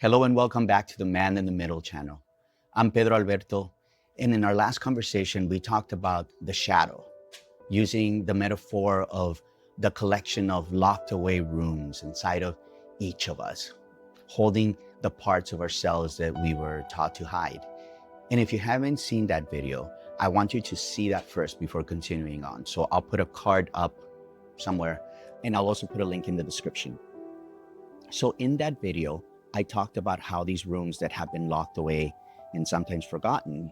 Hello and welcome back to the Man in the Middle channel. I'm Pedro Alberto, and in our last conversation, we talked about the shadow, using the metaphor of the collection of locked away rooms inside of each of us, holding the parts of ourselves that we were taught to hide. And if you haven't seen that video, I want you to see that first before continuing on. So I'll put a card up somewhere, and I'll also put a link in the description. So in that video, I talked about how these rooms that have been locked away and sometimes forgotten,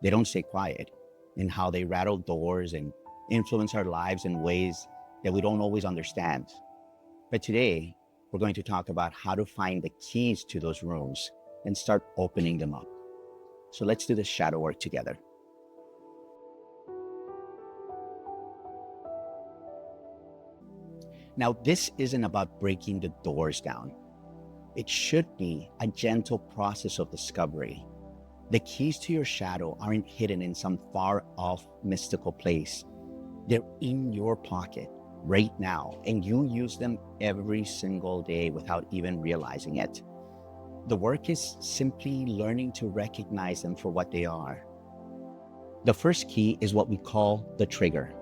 they don't stay quiet, and how they rattle doors and influence our lives in ways that we don't always understand. But today, we're going to talk about how to find the keys to those rooms and start opening them up. So let's do this shadow work together. Now, this isn't about breaking the doors down. It should be a gentle process of discovery. The keys to your shadow aren't hidden in some far off mystical place. They're in your pocket right now, and you use them every single day without even realizing it. The work is simply learning to recognize them for what they are. The first key is what we call the trigger.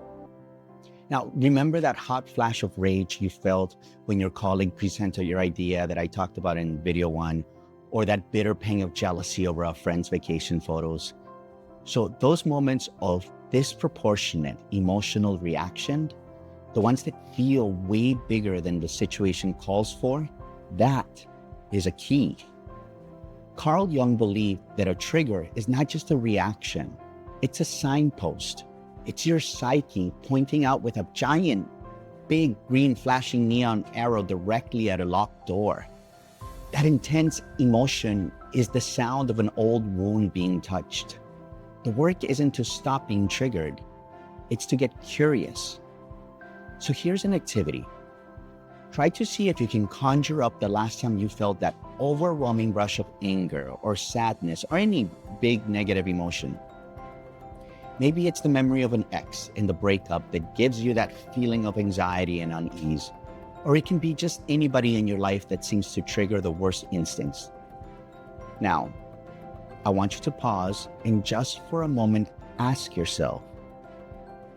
Now, remember that hot flash of rage you felt when your colleague presented your idea that I talked about in video 1, or that bitter pang of jealousy over a friend's vacation photos? So those moments of disproportionate emotional reaction, the ones that feel way bigger than the situation calls for, that is a key. Carl Jung believed that a trigger is not just a reaction, it's a signpost. It's your psyche pointing out with a giant, big green flashing neon arrow directly at a locked door. That intense emotion is the sound of an old wound being touched. The work isn't to stop being triggered, it's to get curious. So here's an activity. Try to see if you can conjure up the last time you felt that overwhelming rush of anger or sadness or any big negative emotion. Maybe it's the memory of an ex in the breakup that gives you that feeling of anxiety and unease. Or it can be just anybody in your life that seems to trigger the worst instincts. Now, I want you to pause and just for a moment ask yourself,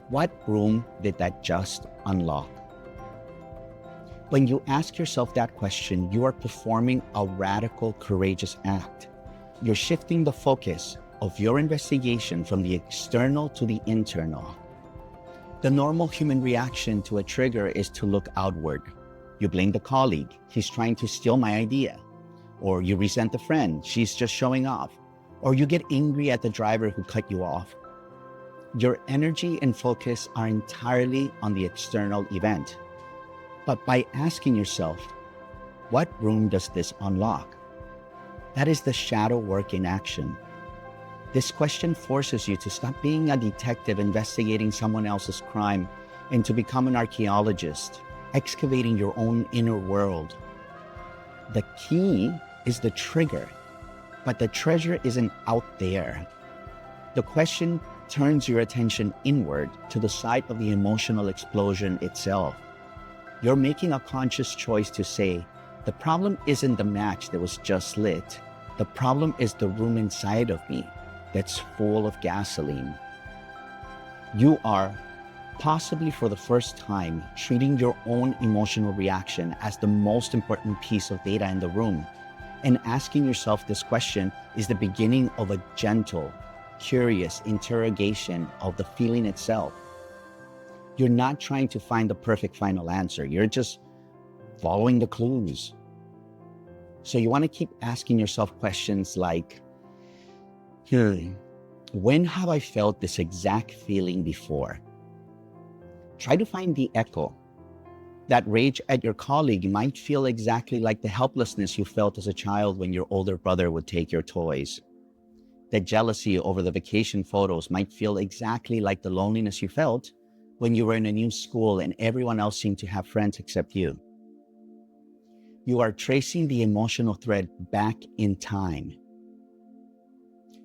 what room did that just unlock? When you ask yourself that question, you are performing a radical, courageous act. You're shifting the focus of your investigation from the external to the internal. The normal human reaction to a trigger is to look outward. You blame the colleague, he's trying to steal my idea. Or you resent the friend, she's just showing off. Or you get angry at the driver who cut you off. Your energy and focus are entirely on the external event. But by asking yourself, what room does this unlock? That is the shadow work in action. This question forces you to stop being a detective investigating someone else's crime and to become an archaeologist, excavating your own inner world. The key is the trigger, but the treasure isn't out there. The question turns your attention inward to the site of the emotional explosion itself. You're making a conscious choice to say, the problem isn't the match that was just lit. The problem is the room inside of me that's full of gasoline. You are, possibly for the first time, treating your own emotional reaction as the most important piece of data in the room. And asking yourself this question is the beginning of a gentle, curious interrogation of the feeling itself. You're not trying to find the perfect final answer. You're just following the clues. So you want to keep asking yourself questions like, when have I felt this exact feeling before? Try to find the echo. That rage at your colleague might feel exactly like the helplessness you felt as a child when your older brother would take your toys. The jealousy over the vacation photos might feel exactly like the loneliness you felt when you were in a new school and everyone else seemed to have friends except you. You are tracing the emotional thread back in time.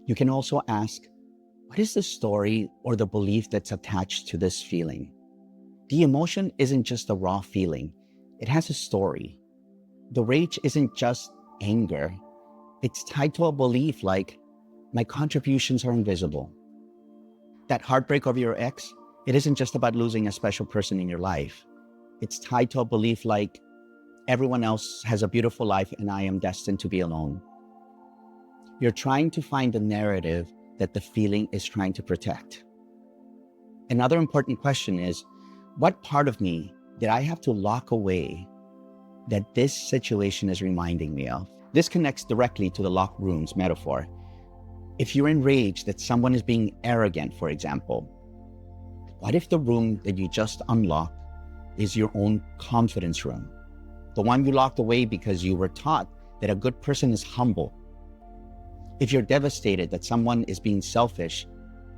You can also ask, what is the story or the belief that's attached to this feeling? The emotion isn't just a raw feeling, it has a story. The rage isn't just anger, it's tied to a belief like, my contributions are invisible. That heartbreak of your ex, it isn't just about losing a special person in your life. It's tied to a belief like, everyone else has a beautiful life and I am destined to be alone. You're trying to find the narrative that the feeling is trying to protect. Another important question is, what part of me did I have to lock away that this situation is reminding me of? This connects directly to the locked rooms metaphor. If you're enraged that someone is being arrogant, for example, what if the room that you just unlocked is your own confidence room? The one you locked away because you were taught that a good person is humble. If you're devastated that someone is being selfish,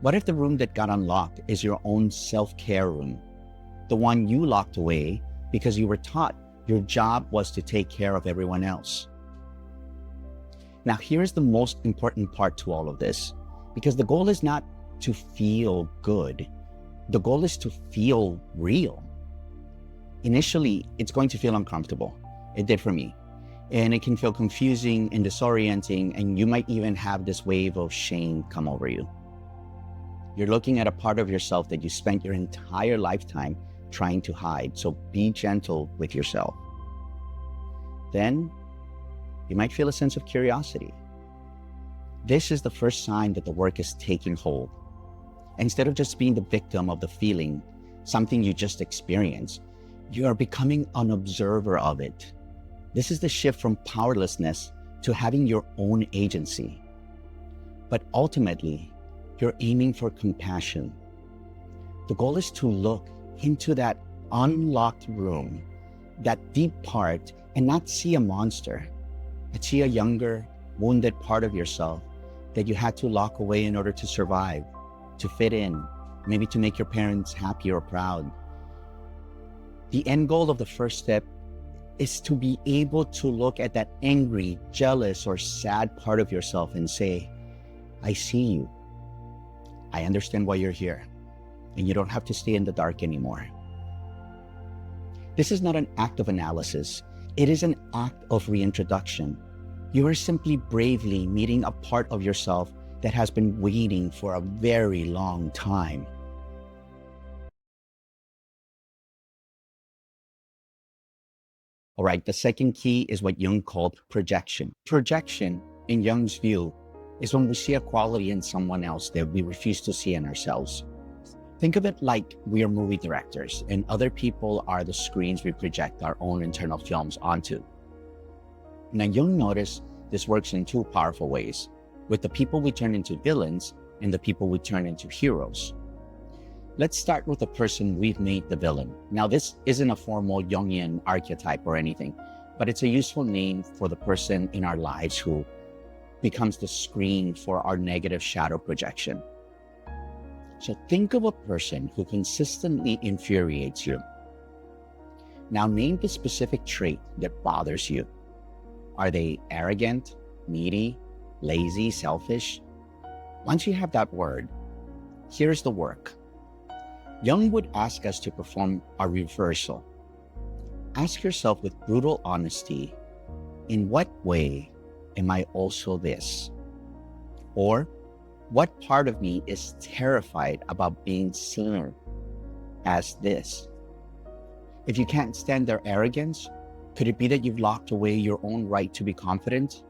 what if the room that got unlocked is your own self-care room? The one you locked away because you were taught your job was to take care of everyone else. Now, here's the most important part to all of this, because the goal is not to feel good. The goal is to feel real. Initially, it's going to feel uncomfortable. It did for me. And it can feel confusing and disorienting, and you might even have this wave of shame come over you. You're looking at a part of yourself that you spent your entire lifetime trying to hide, so be gentle with yourself. Then, you might feel a sense of curiosity. This is the first sign that the work is taking hold. Instead of just being the victim of the feeling, something you just experienced, you are becoming an observer of it. This is the shift from powerlessness to having your own agency. But ultimately, you're aiming for compassion. The goal is to look into that unlocked room, that deep part, and not see a monster, but see a younger, wounded part of yourself that you had to lock away in order to survive, to fit in, maybe to make your parents happy or proud. The end goal of the first step is to be able to look at that angry, jealous, or sad part of yourself and say, I see you. I understand why you're here, and you don't have to stay in the dark anymore. This is not an act of analysis. It is an act of reintroduction. You are simply bravely meeting a part of yourself that has been waiting for a very long time. All right, the second key is what Jung called projection. Projection, in Jung's view, is when we see a quality in someone else that we refuse to see in ourselves. Think of it like we are movie directors and other people are the screens we project our own internal films onto. Now, Jung noticed this works in two powerful ways, with the people we turn into villains and the people we turn into heroes. Let's start with the person we've made the villain. Now, this isn't a formal Jungian archetype or anything, but it's a useful name for the person in our lives who becomes the screen for our negative shadow projection. So think of a person who consistently infuriates you. Now name the specific trait that bothers you. Are they arrogant, needy, lazy, selfish? Once you have that word, here's the work. Jung would ask us to perform a reversal. Ask yourself with brutal honesty, in what way am I also this? Or what part of me is terrified about being seen as this? If you can't stand their arrogance, could it be that you've locked away your own right to be confident?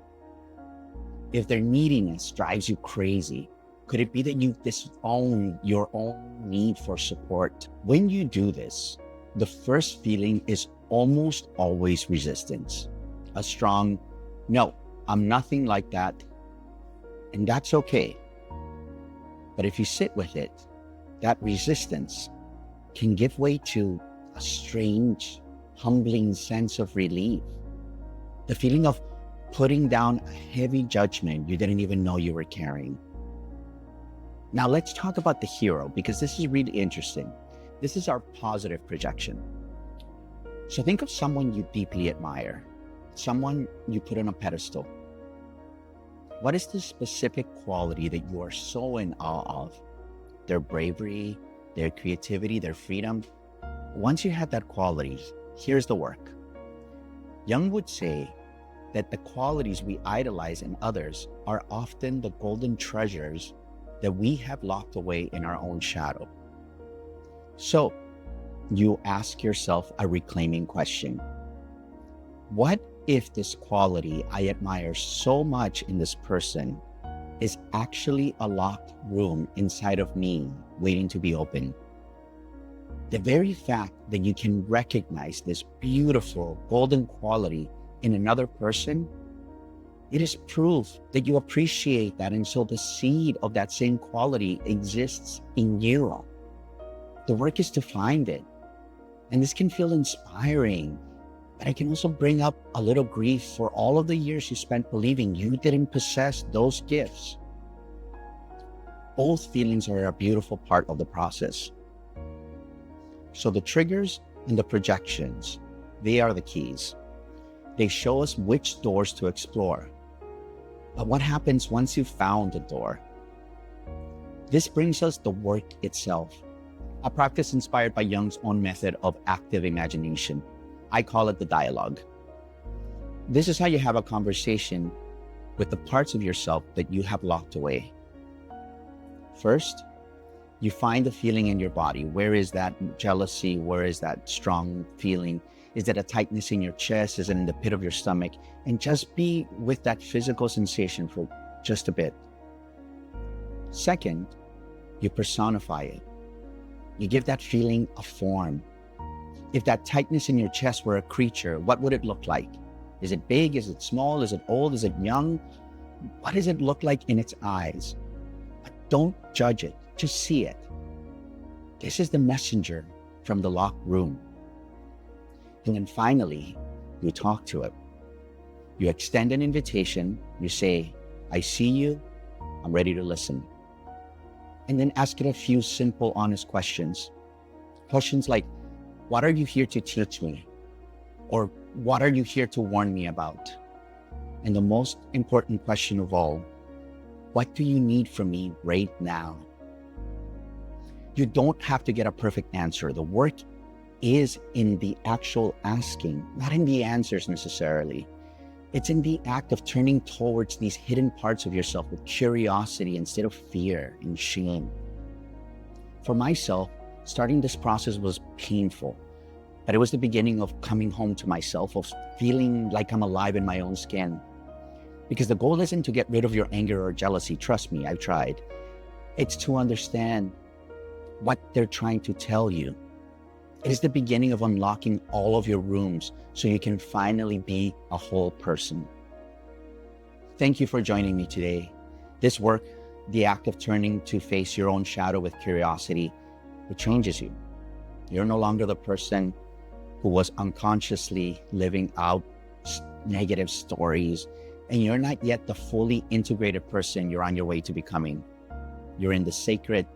If their neediness drives you crazy, could it be that you disown your own need for support? When you do this, the first feeling is almost always resistance. A strong, no, I'm nothing like that. And that's okay. But if you sit with it, that resistance can give way to a strange, humbling sense of relief. The feeling of putting down a heavy judgment you didn't even know you were carrying. Now let's talk about the hero, because this is really interesting. This is our positive projection. So think of someone you deeply admire, someone you put on a pedestal. What is the specific quality that you are so in awe of? Their bravery, their creativity, their freedom? Once you have that quality, here's the work. Jung would say, that the qualities we idolize in others are often the golden treasures that we have locked away in our own shadow. So, you ask yourself a reclaiming question. What if this quality I admire so much in this person is actually a locked room inside of me waiting to be opened? The very fact that you can recognize this beautiful golden quality in another person, it is proof that you appreciate that, and so the seed of that same quality exists in you. The work is to find it. And this can feel inspiring, but it can also bring up a little grief for all of the years you spent believing you didn't possess those gifts. Both feelings are a beautiful part of the process. So the triggers and the projections, they are the keys. They show us which doors to explore. But what happens once you've found the door? This brings us the work itself, a practice inspired by Jung's own method of active imagination. I call it the dialogue. This is how you have a conversation with the parts of yourself that you have locked away. First, you find the feeling in your body. Where is that jealousy? Where is that strong feeling? Is it a tightness in your chest? Is it in the pit of your stomach? And just be with that physical sensation for just a bit. Second, you personify it. You give that feeling a form. If that tightness in your chest were a creature, what would it look like? Is it big? Is it small? Is it old? Is it young? What does it look like in its eyes? But don't judge it. Just see it. This is the messenger from the locked room. And then finally, you talk to it. You extend an invitation. You say, I see you. I'm ready to listen. And then ask it a few simple, honest questions. Questions like, what are you here to teach me? Or what are you here to warn me about? And the most important question of all, what do you need from me right now? You don't have to get a perfect answer. The work is in the actual asking, not in the answers necessarily. It's in the act of turning towards these hidden parts of yourself with curiosity instead of fear and shame. For myself, starting this process was painful, but it was the beginning of coming home to myself, of feeling like I'm alive in my own skin. Because the goal isn't to get rid of your anger or jealousy. Trust me, I've tried. It's to understand what they're trying to tell you. It is the beginning of unlocking all of your rooms so you can finally be a whole person. Thank you for joining me today. This work, the act of turning to face your own shadow with curiosity, it changes you. You're no longer the person who was unconsciously living out negative stories, and you're not yet the fully integrated person you're on your way to becoming. You're in the sacred,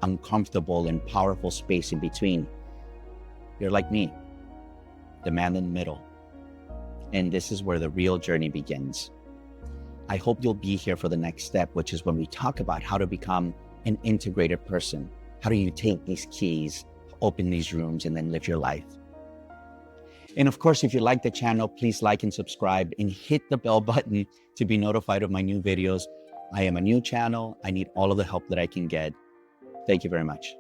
uncomfortable, and powerful space in between. You're like me, the man in the middle. And this is where the real journey begins. I hope you'll be here for the next step, which is when we talk about how to become an integrated person. How do you take these keys, open these rooms, and then live your life? And of course, if you like the channel, please like and subscribe and hit the bell button to be notified of my new videos. I am a new channel. I need all of the help that I can get. Thank you very much.